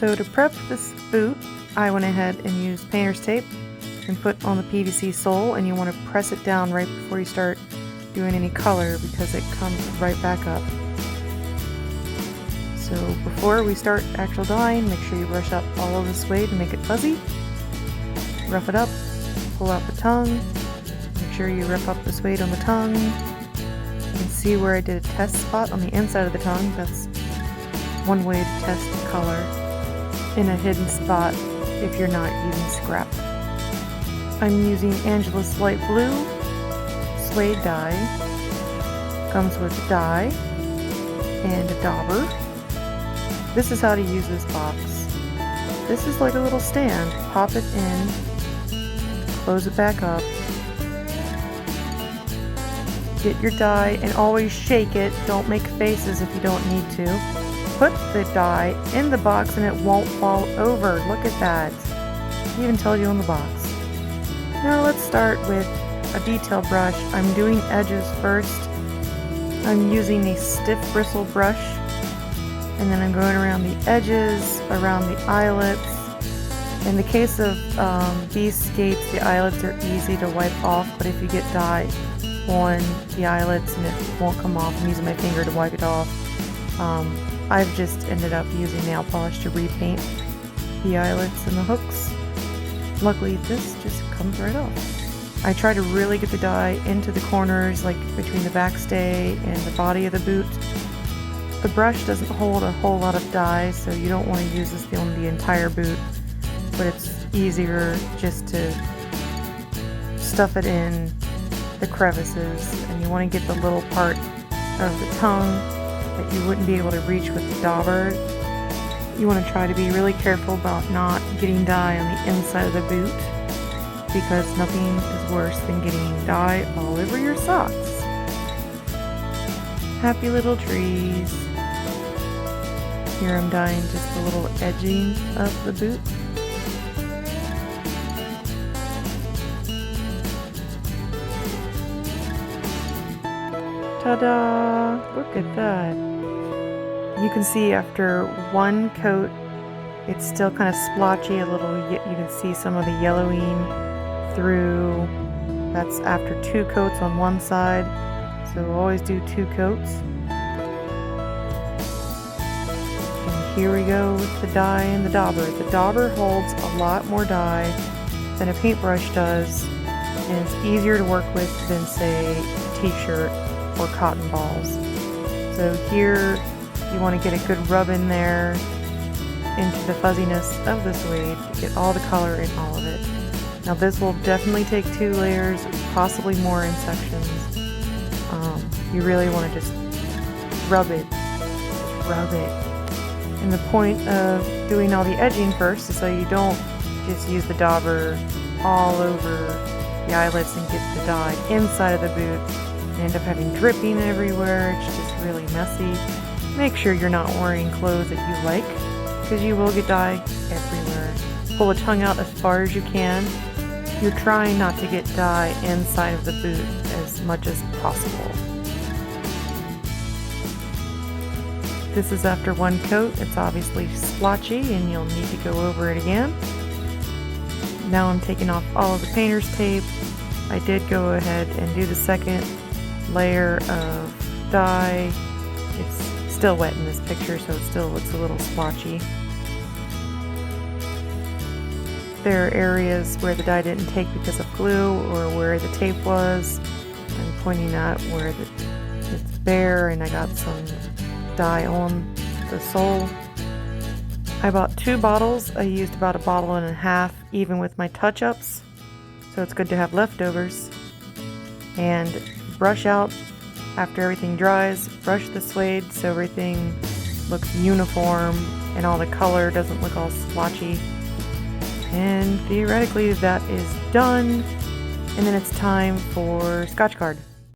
So to prep this boot, I went ahead and used painter's tape and put on the PVC sole, and you want to press it down right before you start doing any color because it comes right back up. So before we start actual dyeing, make sure you brush up all of the suede and make it fuzzy. Rough it up, pull out the tongue, make sure you rough up the suede on the tongue. You can see where I did a test spot on the inside of the tongue. That's one way to test the color in a hidden spot if you're not using scrap. I'm using Angelus light blue suede dye. Comes with dye and a dauber. This is how to use this box. This is like a little stand. Pop it in, close it back up, get your dye, and always shake it. Don't make faces if you don't need to. Put the dye in the box and it won't fall over. Look at that. It even tells you on the box. Now let's start with a detail brush. I'm doing edges first. I'm using a stiff bristle brush, and then I'm going around the edges, around the eyelets. In the case of these skates, the eyelets are easy to wipe off, but if you get dye on the eyelets and it won't come off, I'm using my finger to wipe it off. I've just ended up using nail polish to repaint the eyelets and the hooks. Luckily this just comes right off. I try to really get the dye into the corners, like between the backstay and the body of the boot. The brush doesn't hold a whole lot of dye, so you don't want to use this on the entire boot, but it's easier just to stuff it in the crevices, and you want to get the little part of the tongue that you wouldn't be able to reach with the dauber. You want to try to be really careful about not getting dye on the inside of the boot, because nothing is worse than getting dye all over your socks. Happy little trees. Here I'm dyeing just the little edging of the boot. Ta-da! Look at that. You can see after one coat, it's still kind of splotchy a little. You can see some of the yellowing through. That's after 2 coats on one side. So always do 2 coats. And here we go with the dye and the dauber. The dauber holds a lot more dye than a paintbrush does, and it's easier to work with than, say, a t-shirt or cotton balls. So here you want to get a good rub in there into the fuzziness of the suede to get all the color in all of it. Now this will definitely take 2 layers, possibly more in sections. You really want to just rub it. And the point of doing all the edging first is so you don't just use the dauber all over the eyelets and get the dye inside of the boot and end up having dripping everywhere. It's just really messy. Make sure you're not wearing clothes that you like, because you will get dye everywhere. Pull the tongue out as far as you can. You're trying not to get dye inside of the boot as much as possible. This is after 1 coat. It's obviously splotchy and you'll need to go over it again. Now I'm taking off all of the painter's tape. I did go ahead and do the second layer of dye. It's still wet in this picture, so it still looks a little splotchy. There are areas where the dye didn't take because of glue or where the tape was. I'm pointing out where it's bare and I got some dye on the sole. I bought 2 bottles. I used about 1.5 bottles even with my touch-ups, so it's good to have leftovers. And brush out after everything dries. Brush the suede so everything looks uniform and all the color doesn't look all splotchy. And theoretically that is done, and then it's time for Scotchgard.